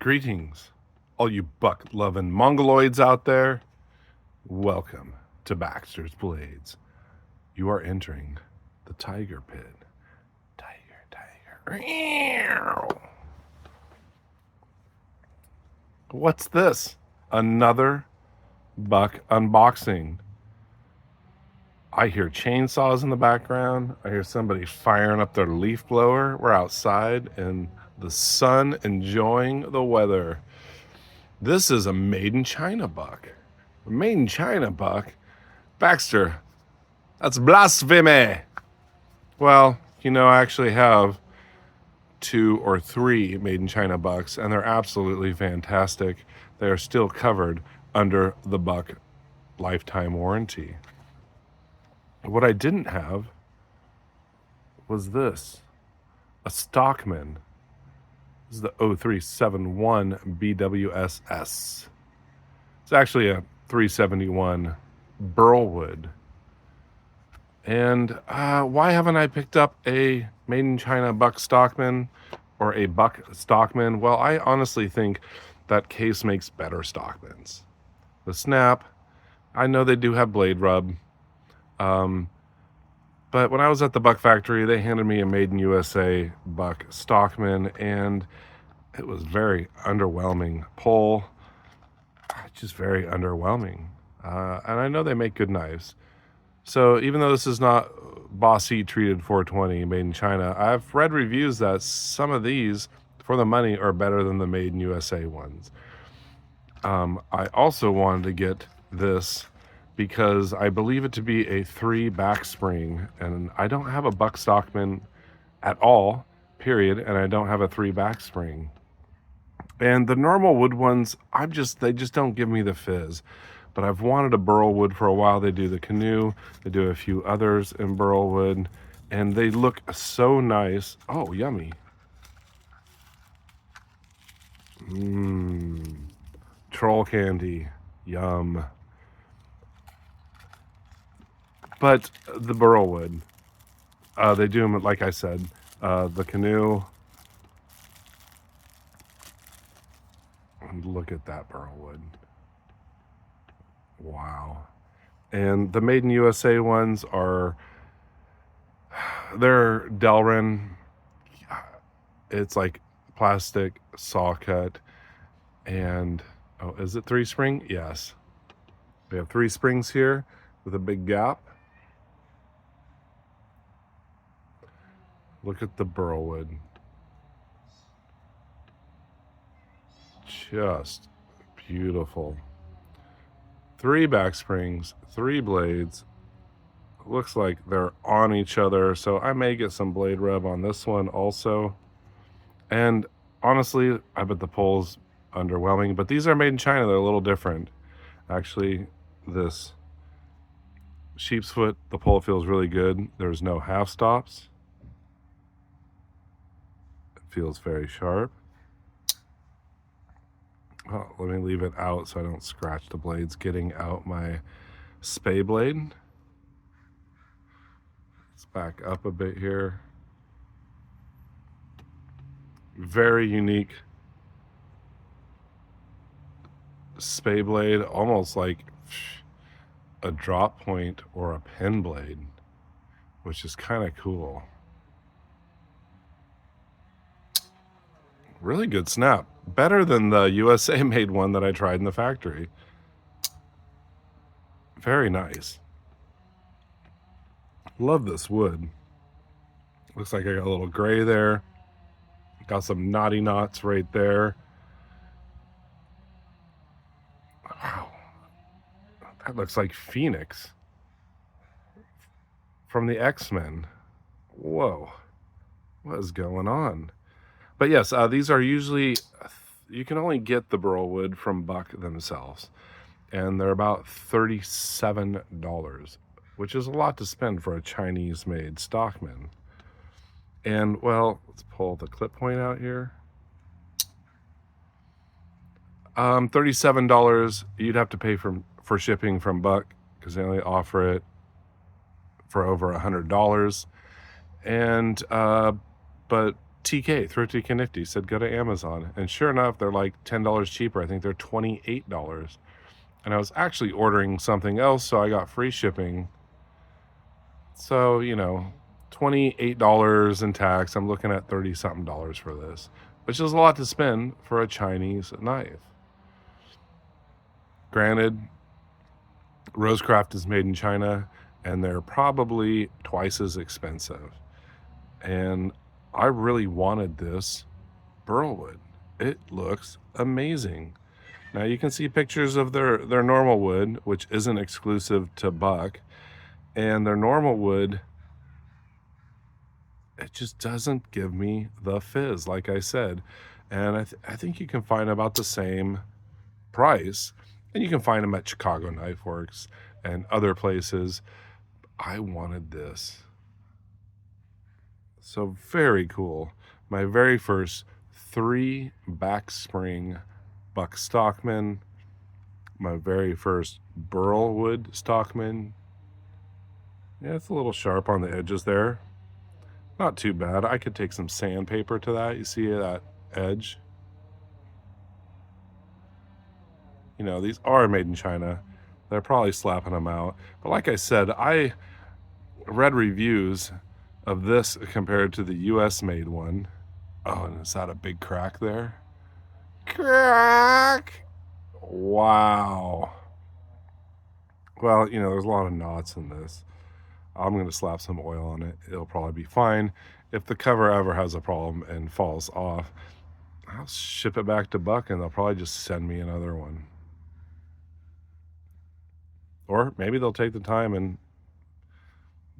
Greetings, all you buck-loving mongoloids out there. Welcome to Baxter's Blades. You are entering the tiger pit. Tiger. What's this? Another buck unboxing. I hear chainsaws in the background. I hear somebody firing up their leaf blower. We're outside in the sun enjoying the weather. This is a made in China buck. A made in China buck? Baxter, that's blasphemy. Well, I actually have 2 or 3 made in China bucks, and they're absolutely fantastic. They are still covered under the buck lifetime warranty. What I didn't have was this, a Stockman. This is the 0371 BWSS. It's actually a 371 Burlwood. And why haven't I picked up a made in China buck Stockman or a buck Stockman? Well, I honestly think that case makes better Stockmans. The snap, I know they do have blade rub. But when I was at the buck factory, they handed me a made in USA buck Stockman, and it was very underwhelming. Pull, just very underwhelming. And I know they make good knives. So even though this is not Bossy treated 420 made in China, I've read reviews that some of these, for the money, are better than the made in USA ones. I also wanted to get this because I believe it to be a 3 back spring, and I don't have a buck Stockman at all, period, and I don't have a 3 back spring. And the normal wood ones, they just don't give me the fizz. But I've wanted a Burlwood for a while. They do the canoe, they do a few others in Burlwood, and they look so nice. Oh, yummy. Troll candy, yum. But the Burlwood, they do them, like I said, the canoe. And look at that Burlwood. Wow. And the made in USA ones they're Delrin. It's like plastic saw cut. And, is it 3 spring? Yes. We have 3 springs here with a big gap. Look at the Burlwood. Just beautiful. 3 back springs, 3 blades. Looks like they're on each other, so I may get some blade rub on this one also. And honestly, I bet the pull's underwhelming, but these are made in China. They're a little different. Actually, this sheep's foot, the pull feels really good. There's no half stops. It feels very sharp. Oh, let me leave it out so I don't scratch the blades getting out my spay blade. Let's back up a bit here. Very unique spay blade, almost like a drop point or a pen blade, which is kind of cool. Really good snap. Better than the USA made one that I tried in the factory. Very nice. Love this wood. Looks like I got a little gray there. Got some knotty knots right there. Wow. That looks like Phoenix from the X-Men. Whoa. What is going on? But yes, these are usually, you can only get the Burlwood from buck themselves. And they're about $37, which is a lot to spend for a Chinese-made Stockman. And, well, let's pull the clip point out here. $37 you'd have to pay for shipping from buck, because they only offer it for over $100. And, but TK, Thrifty Knifty, said go to Amazon. And sure enough, they're like $10 cheaper. I think they're $28. And I was actually ordering something else, so I got free shipping. So, $28 in tax. I'm looking at $30-something for this, which is a lot to spend for a Chinese knife. Granted, Rosecraft is made in China, and they're probably twice as expensive. And I really wanted this Burlwood. It looks amazing. Now you can see pictures of their normal wood, which isn't exclusive to buck, and their normal wood, it just doesn't give me the fizz, like I said. And I think you can find about the same price, and you can find them at Chicago Knife Works and other places. I wanted this. So very cool. My very first 3 back spring buck Stockman. My very first Burlwood Stockman. Yeah, it's a little sharp on the edges there. Not too bad. I could take some sandpaper to that. You see that edge? These are made in China. They're probably slapping them out. But like I said, I read reviews of this compared to the US made one. Oh, and is that a big crack there? Crack! Wow. Well, there's a lot of knots in this. I'm going to slap some oil on it. It'll probably be fine. If the cover ever has a problem and falls off, I'll ship it back to Buck and they'll probably just send me another one. Or maybe they'll take the time and,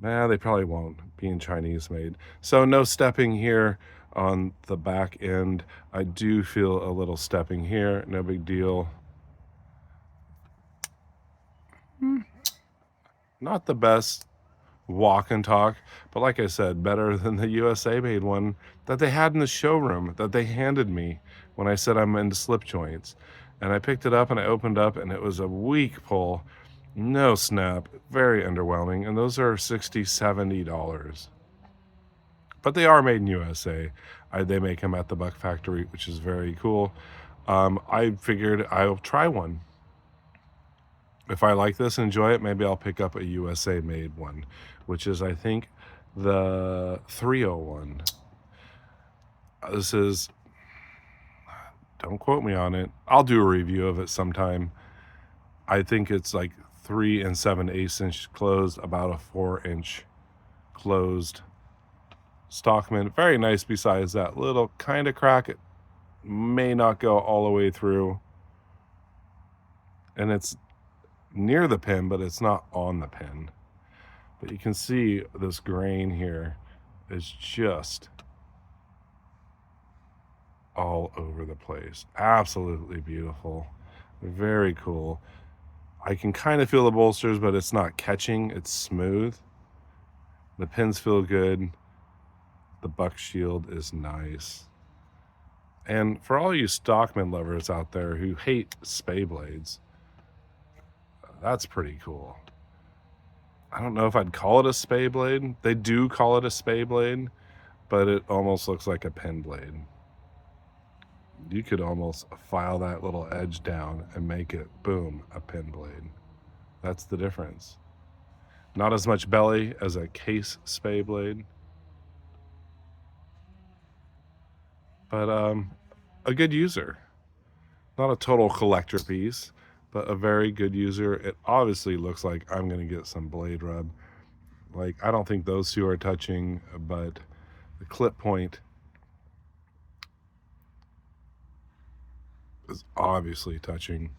they probably won't, being Chinese made. So no stepping here on the back end. I do feel a little stepping here. No big deal. Not the best walk and talk, but like I said, better than the USA made one that they had in the showroom that they handed me when I said I'm into slip joints. And I picked it up and I opened up and it was a weak pull, no snap, very underwhelming. And those are $60-$70. But they are made in USA. They make them at the Buck Factory, which is very cool. I figured I'll try one. If I like this and enjoy it, maybe I'll pick up a USA made one, which is, I think, the 301. This is, don't quote me on it. I'll do a review of it sometime. I think it's like 3 7/8 inch closed, about a 4-inch closed Stockman. Very nice besides that little kind of crack. It may not go all the way through. And it's near the pin, but it's not on the pin. But you can see this grain here is just all over the place. Absolutely beautiful. Very cool. I can kind of feel the bolsters, but it's not catching. It's smooth. The pins feel good. The buck shield is nice. And for all you Stockman lovers out there who hate spay blades, that's pretty cool. I don't know if I'd call it a spay blade. They do call it a spay blade, but it almost looks like a pen blade. You could almost file that little edge down and make it, boom, a pen blade. That's the difference. Not as much belly as a case spay blade, but a good user. Not a total collector piece, but a very good user. It obviously looks like I'm going to get some blade rub. Like, I don't think those two are touching, but the clip point is obviously touching.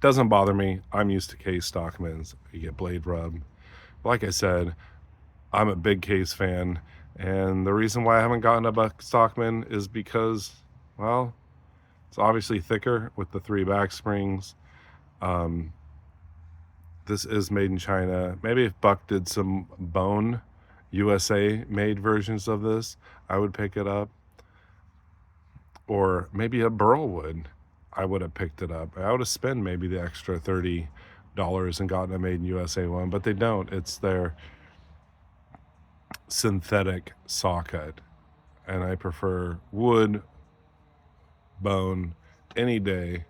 Doesn't bother me. I'm used to case Stockmans. You get blade rub. Like I said, I'm a big case fan, and the reason why I haven't gotten a buck Stockman is because, well, it's obviously thicker with the 3 back springs. This is made in China. Maybe if Buck did some bone USA made versions of this, I would pick it up. Or maybe a Burlwood, I would have picked it up. I would have spent maybe the extra $30 and gotten a made in USA one, but they don't. It's their synthetic saw cut. and I prefer wood, bone, any day,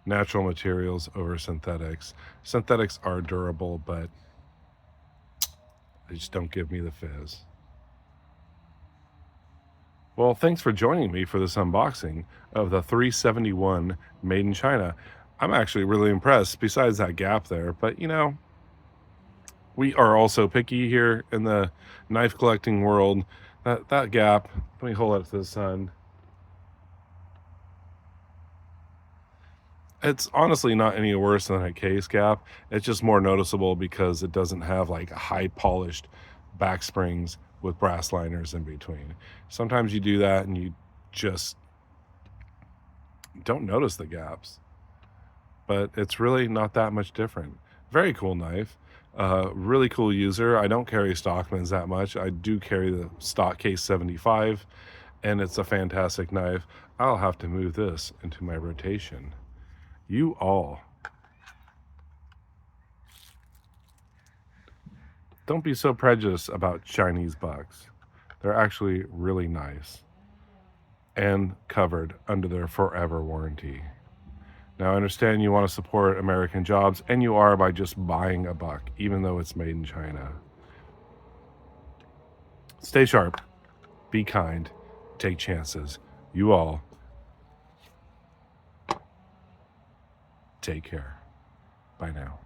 natural materials over synthetics. Synthetics are durable, but they just don't give me the fizz. Well, thanks for joining me for this unboxing of the 371 made in China. I'm actually really impressed, besides that gap there. But, you know, we are also picky here in the knife collecting world. That gap, let me hold it to the sun. It's honestly not any worse than a case gap. It's just more noticeable because it doesn't have like high polished back springs with brass liners in between. Sometimes you do that and you just don't notice the gaps, but it's really not that much different. Very cool knife. Really cool user. I don't carry Stockmans that much. I do carry the stock case 75, and it's a fantastic knife. I'll have to move this into my rotation. You all, don't be so prejudiced about Chinese bucks. They're actually really nice and covered under their forever warranty. Now, I understand you want to support American jobs, and you are by just buying a buck, even though it's made in China. Stay sharp, be kind, take chances. You all, take care. Bye now.